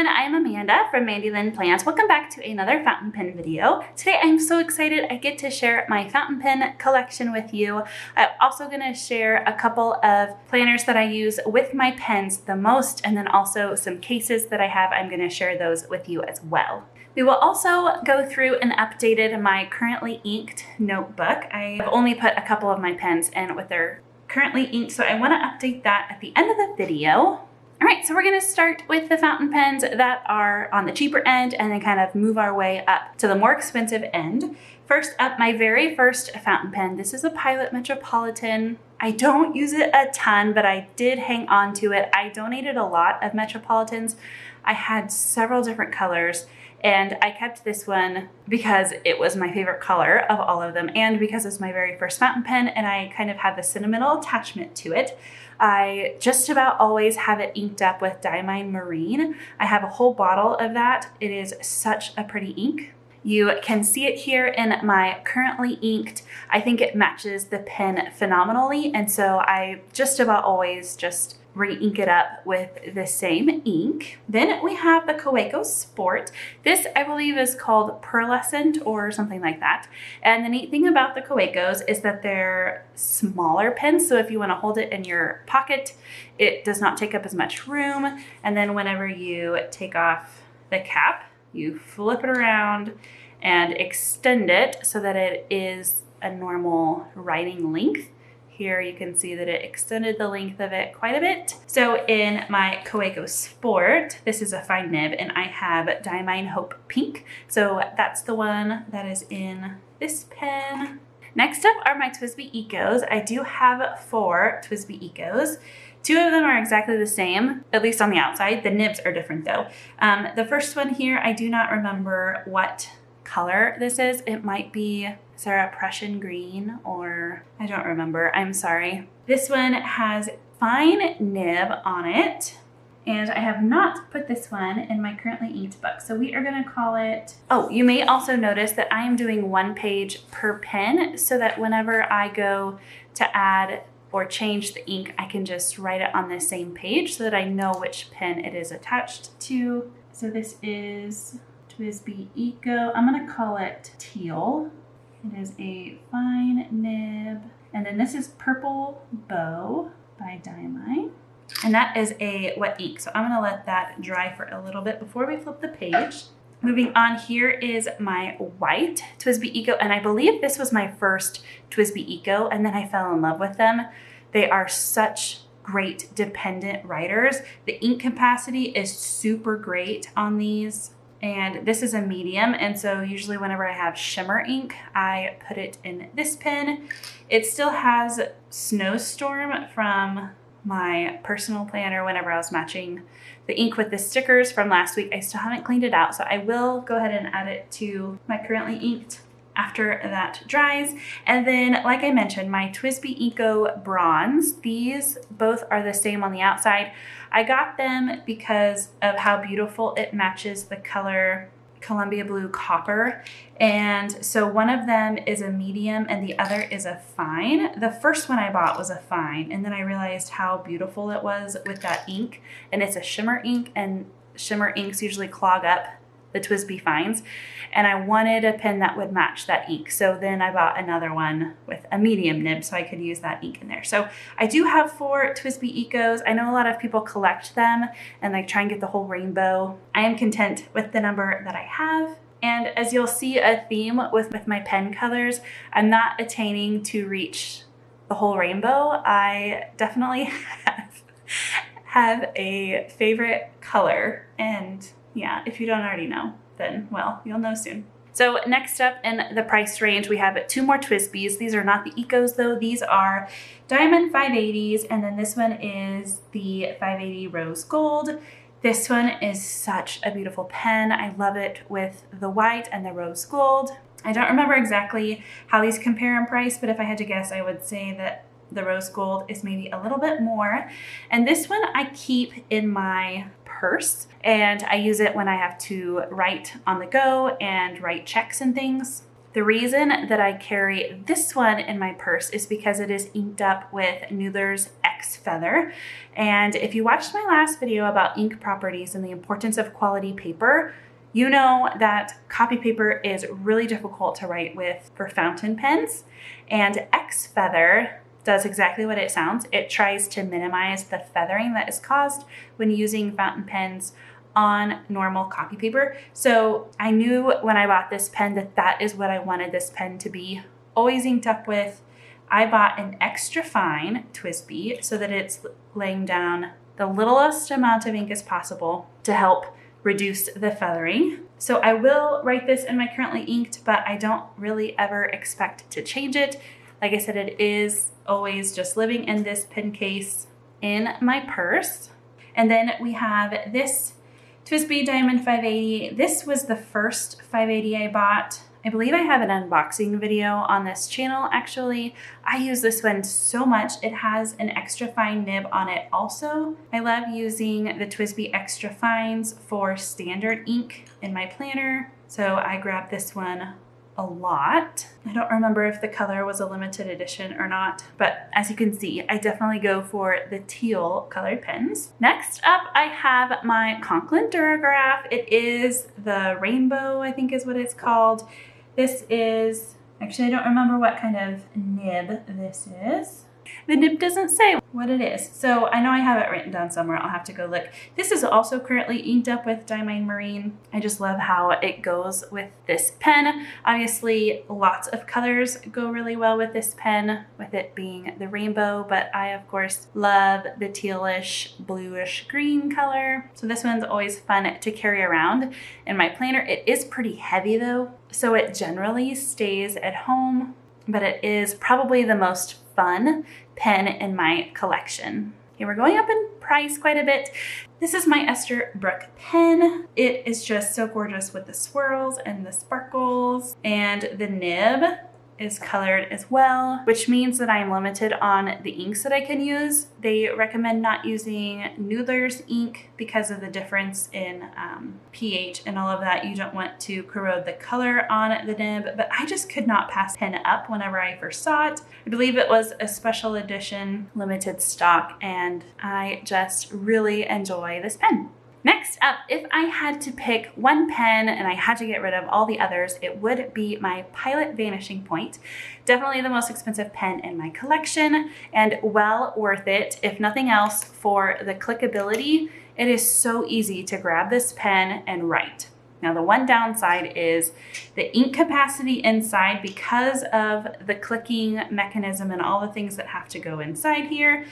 everyone, I'm Amanda from Mandy Lynn Plans. Welcome back to another fountain pen video. Today I'm so excited I get to share my fountain pen collection with you. I'm also going to share a couple of planners that I use with my pens the most, and then also some cases that I have. I'm going to share those with you as well. We will also go through and updated my currently inked notebook. I've only put a couple of my pens in with their currently inked, so I want to update that at the end of the video. All right, so we're gonna start with the fountain pens that are on the cheaper end and then kind of move our way up to the more expensive end. First up, my very first fountain pen. This is a Pilot Metropolitan. I don't use it a ton, but I did hang on to it. I donated a lot of Metropolitans. I had several different colors, and I kept this one because it was my favorite color of all of them and because it's my very first fountain pen and I kind of have the sentimental attachment to it. I just about always have it inked up with Diamond Marine. I have a whole bottle of that. It is such a pretty ink. You can see it here in my currently inked. I think it matches the pen phenomenally, and so I just about always just re-ink it up with the same ink. Then we have the Kaweco Sport. This I believe is called Pearlescent or something like that. And the neat thing about the Kawecos is that they're smaller pens, so if you want to hold it in your pocket, it does not take up as much room. And then whenever you take off the cap, you flip it around and extend it so that it is a normal writing length. Here you can see that it extended the length of it quite a bit. So in my Kaweco Sport, this is a fine nib, and I have Diamond Hope Pink. So that's the one that is in this pen. Next up are my TWSBI Ecos. I do have 4 TWSBI Ecos. 2 of them are exactly the same, at least on the outside. The nibs are different though. The first one here, I do not remember what color this is. It might be, is there a Prussian green, or I don't remember, I'm sorry. This one has fine nib on it, and I have not put this one in my currently inked book, so we are gonna call it, oh, you may also notice that I am doing 1 page per pen so that whenever I go to add or change the ink, I can just write it on the same page so that I know which pen it is attached to. So this is TWSBI Eco. I'm gonna call it Teal. It is a fine nib. And then this is Purple Bow by Diamond. And that is a wet ink. So I'm gonna let that dry for a little bit before we flip the page. Moving on, here is my white TWSBI Eco, and I believe this was my first TWSBI Eco, and then I fell in love with them. They are such great dependent writers. The ink capacity is super great on these, and this is a medium, and so usually whenever I have shimmer ink, I put it in this pen. It still has Snowstorm from my personal planner whenever I was matching the ink with the stickers from last week. I still haven't cleaned it out, so I will go ahead and add it to my currently inked after that dries. And then, like I mentioned, my TWSBI Eco Bronze. These both are the same on the outside. I got them because of how beautiful it matches the color Columbia Blue Copper. And so one of them is a medium and the other is a fine. The first one I bought was a fine, and then I realized how beautiful it was with that ink. And it's a shimmer ink, and shimmer inks usually clog up the TWSBI fines. And I wanted a pen that would match that ink. So then I bought another one with a medium nib so I could use that ink in there. So I do have 4 TWSBI Ecos. I know a lot of people collect them and like try and get the whole rainbow. I am content with the number that I have. And as you'll see a theme with my pen colors, I'm not attaining to reach the whole rainbow. I definitely have a favorite color, and yeah, if you don't already know, then well, you'll know soon. So next up in the price range, we have 2 more TWSBIs. These are not the Ecos though. These are Diamond 580s, and then this one is the 580 Rose Gold. This one is such a beautiful pen. I love it with the white and the rose gold. I don't remember exactly how these compare in price, but if I had to guess, I would say that the rose gold is maybe a little bit more. And this one I keep in my purse, and I use it when I have to write on the go and write checks and things. The reason that I carry this one in my purse is because it is inked up with Noother's X Feather. And if you watched my last video about ink properties and the importance of quality paper, you know that copy paper is really difficult to write with for fountain pens. And X Feather does exactly what it sounds. It tries to minimize the feathering that is caused when using fountain pens on normal copy paper. So I knew when I bought this pen that that is what I wanted this pen to be always inked up with. I bought an extra fine TWSBI so that it's laying down the littlest amount of ink as possible to help reduce the feathering. So I will write this in my currently inked, but I don't really ever expect to change it. Like I said, it is always just living in this pen case in my purse. And then we have this TWSBI Diamond 580. This was the first 580 I bought. I believe I have an unboxing video on this channel actually. I use this one so much. It has an extra fine nib on it also. I love using the TWSBI extra fines for standard ink in my planner. So I grabbed this one a lot. I don't remember if the color was a limited edition or not, but as you can see, I definitely go for the teal colored pens. Next up, I have my Conklin Durograph. It is the rainbow, I think is what it's called. This is, actually I don't remember what kind of nib this is. The nib doesn't say what it is, so I know I have it written down somewhere. I'll have to go look. This is also currently inked up with Diamond Marine. I just love how it goes with this pen. Obviously, lots of colors go really well with this pen, with it being the rainbow, but I, of course, love the tealish, bluish green color. So this one's always fun to carry around in my planner. It is pretty heavy though, so it generally stays at home, but it is probably the most fun pen in my collection. Okay, we're going up in price quite a bit. This is my Esterbrook pen. It is just so gorgeous with the swirls and the sparkles, and the nib is colored as well, which means that I'm limited on the inks that I can use. They recommend not using Noodler's ink because of the difference in pH and all of that. You don't want to corrode the color on the nib, but I just could not pass pen up whenever I first saw it. I believe it was a special edition limited stock, and I just really enjoy this pen. Next up, if I had to pick one pen and I had to get rid of all the others, it would be my Pilot Vanishing Point. Definitely the most expensive pen in my collection and well worth it, if nothing else, for the clickability. It is so easy to grab this pen and write. Now, the one downside is the ink capacity inside because of the clicking mechanism and all the things that have to go inside here.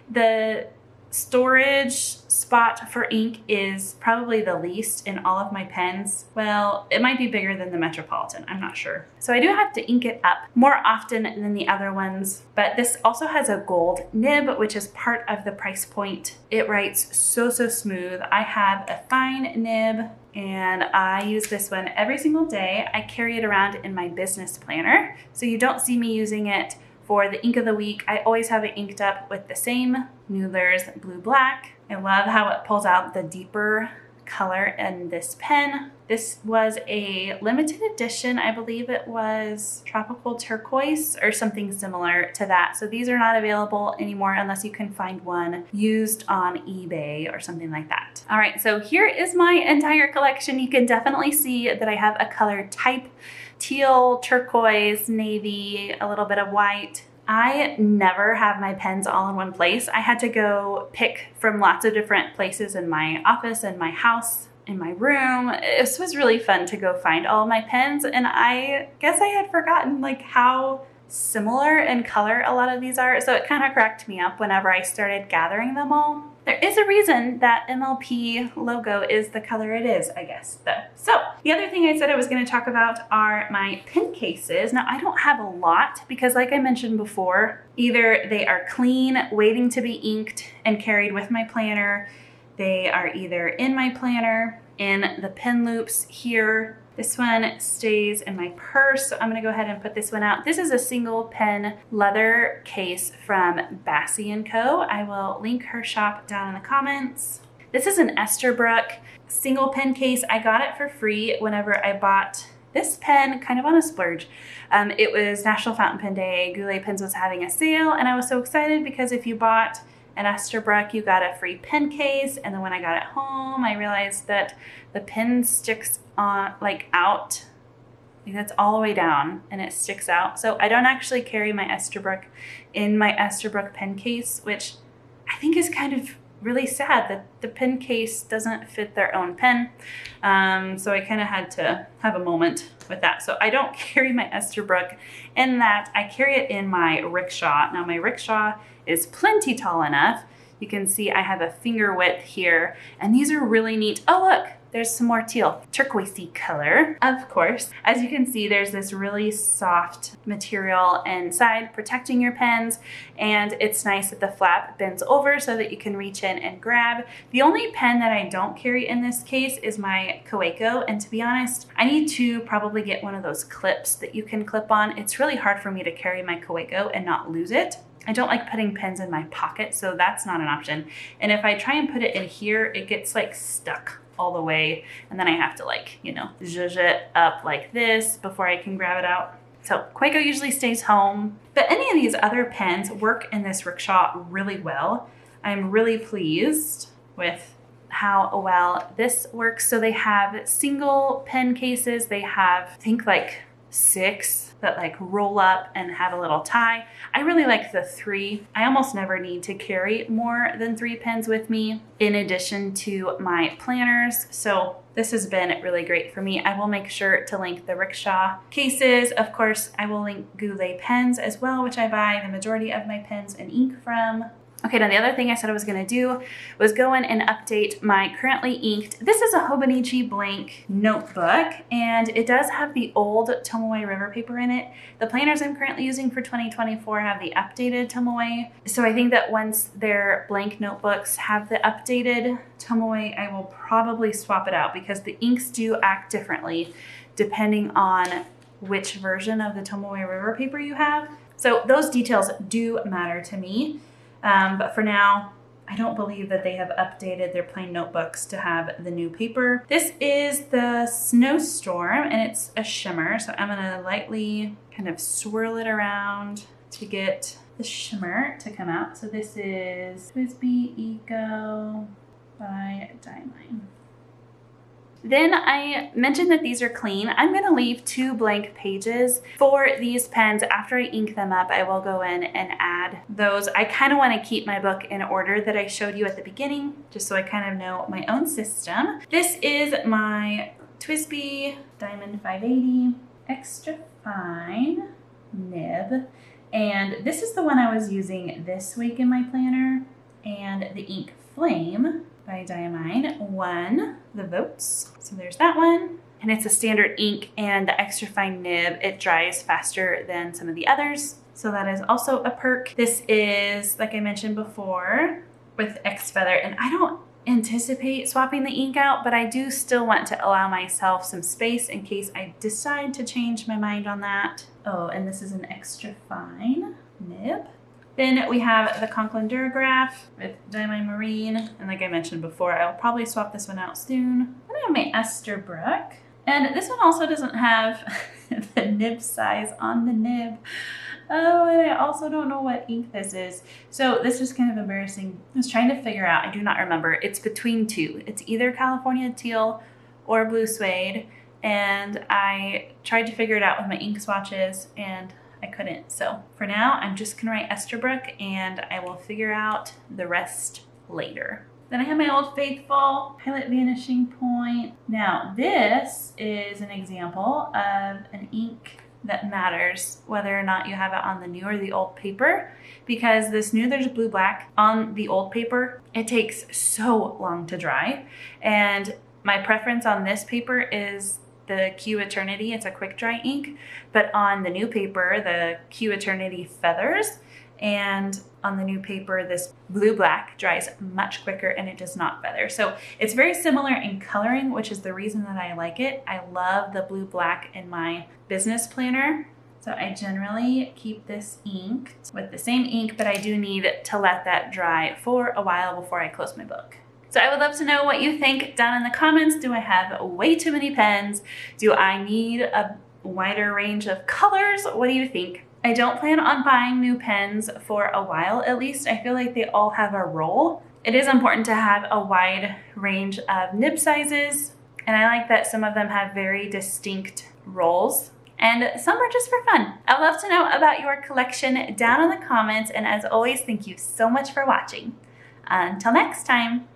The storage spot for ink is probably the least in all of my pens. Well, it might be bigger than the Metropolitan, I'm not sure. So I do have to ink it up more often than the other ones, but this also has a gold nib, which is part of the price point. It writes so smooth. I have a fine nib, and I use this one every single day. I carry it around in my business planner, so you don't see me using it for the ink of the week. I always have it inked up with the same Noodler's Blue Black. I love how it pulls out the deeper color in this pen. This was a limited edition. I believe it was Tropical Turquoise or something similar to that. So these are not available anymore unless you can find one used on eBay or something like that. All right, so here is my entire collection. You can definitely see that I have a color type: teal, turquoise, navy, a little bit of white. I never have my pens all in one place. I had to go pick from lots of different places in my office, in my house, in my room. This was really fun to go find all of my pens, and I guess I had forgotten like how similar in color a lot of these are, so it kind of cracked me up whenever I started gathering them all. There is a reason that MLP logo is the color it is, I guess, though. So the other thing I said I was going to talk about are my pen cases. Now, I don't have a lot because, like I mentioned before, either they are clean, waiting to be inked and carried with my planner. They are either in my planner, in the pen loops here. This one stays in my purse, so I'm gonna go ahead and put this one out. This is a single pen leather case from Bassy Co. I will link her shop down in the comments. This is an Esterbrook single pen case. I got it for free whenever I bought this pen, kind of on a splurge. It was National Fountain Pen Day. Goulet Pens was having a sale, and I was so excited because if you bought in Estabrook, you got a free pen case. And then when I got it home, I realized that the pen sticks on out. That's all the way down and it sticks out. So I don't actually carry my Estabrook in my Estabrook pen case, which I think is kind of really sad that the pen case doesn't fit their own pen. So I kind of had to have a moment with that. So I don't carry my Estabrook in that. I carry it in my rickshaw. Now my rickshaw is plenty tall enough. You can see I have a finger width here, and these are really neat. Oh, look, there's some more teal, turquoisey color, of course. As you can see, there's this really soft material inside protecting your pens, and it's nice that the flap bends over so that you can reach in and grab. The only pen that I don't carry in this case is my Kaweco, and to be honest, I need to probably get one of those clips that you can clip on. It's really hard for me to carry my Kaweco and not lose it. I don't like putting pens in my pocket, so that's not an option. And if I try and put it in here, it gets like stuck all the way, and then I have to zhuzh it up like this before I can grab it out. So Kaweco usually stays home, but any of these other pens work in this rickshaw really well. I'm really pleased with how well this works. So they have single pen cases. They have, I think, like 6 that roll up and have a little tie. I really like the 3. I almost never need to carry more than 3 pens with me in addition to my planners. So this has been really great for me. I will make sure to link the rickshaw cases. Of course, I will link Goulet pens as well, which I buy the majority of my pens and ink from. Okay, now the other thing I said I was gonna do was go in and update my currently inked, this is a Hobonichi blank notebook, and it does have the old Tomoe river paper in it. The planners I'm currently using for 2024 have the updated Tomoe. So I think that once their blank notebooks have the updated Tomoe, I will probably swap it out because the inks do act differently depending on which version of the Tomoe river paper you have. So those details do matter to me. But for now, I don't believe that they have updated their plain notebooks to have the new paper. This is the Snowstorm, and it's a shimmer. So I'm gonna lightly kind of swirl it around to get the shimmer to come out. So this is TWSBI Eco by Diamond. Then I mentioned that these are clean. I'm gonna leave 2 blank pages for these pens. After I ink them up, I will go in and add those. I kind of wanna keep my book in order that I showed you at the beginning, just so I kind of know my own system. This is my TWSBI Diamond 580 Extra Fine nib. And this is the one I was using this week in my planner. And the ink Flame by Diamond won the votes. So there's that one. And it's a standard ink, and the extra fine nib, it dries faster than some of the others. So that is also a perk. This is, like I mentioned before, with X Feather, and I don't anticipate swapping the ink out, but I do still want to allow myself some space in case I decide to change my mind on that. Oh, and this is an extra fine nib. Then we have the Conklin Durograph with Diamond Marine. And like I mentioned before, I'll probably swap this one out soon. Then I have my Estabrook. And this one also doesn't have the nib size on the nib. Oh, and I also don't know what ink this is. So this is kind of embarrassing. I was trying to figure out, I do not remember. It's between 2. It's either California Teal or Blue Suede. And I tried to figure it out with my ink swatches, and I couldn't. So for now, I'm just gonna write Estabrook, and I will figure out the rest later. Then I have my Old Faithful Pilot Vanishing Point. Now this is an example of an ink that matters whether or not you have it on the new or the old paper, because this new, there's blue black on the old paper. It takes so long to dry, and my preference on this paper is the Q Eternity. It's a quick dry ink, but on the new paper, the Q Eternity feathers, and on the new paper, this blue black dries much quicker and it does not feather. So it's very similar in coloring, which is the reason that I like it. I love the blue black in my business planner. So I generally keep this inked with the same ink, but I do need to let that dry for a while before I close my book. So I would love to know what you think down in the comments. Do I have way too many pens? Do I need a wider range of colors? What do you think? I don't plan on buying new pens for a while, at least. I feel like they all have a role. It is important to have a wide range of nib sizes, and I like that some of them have very distinct roles, and some are just for fun. I'd love to know about your collection down in the comments, and as always, thank you so much for watching. Until next time.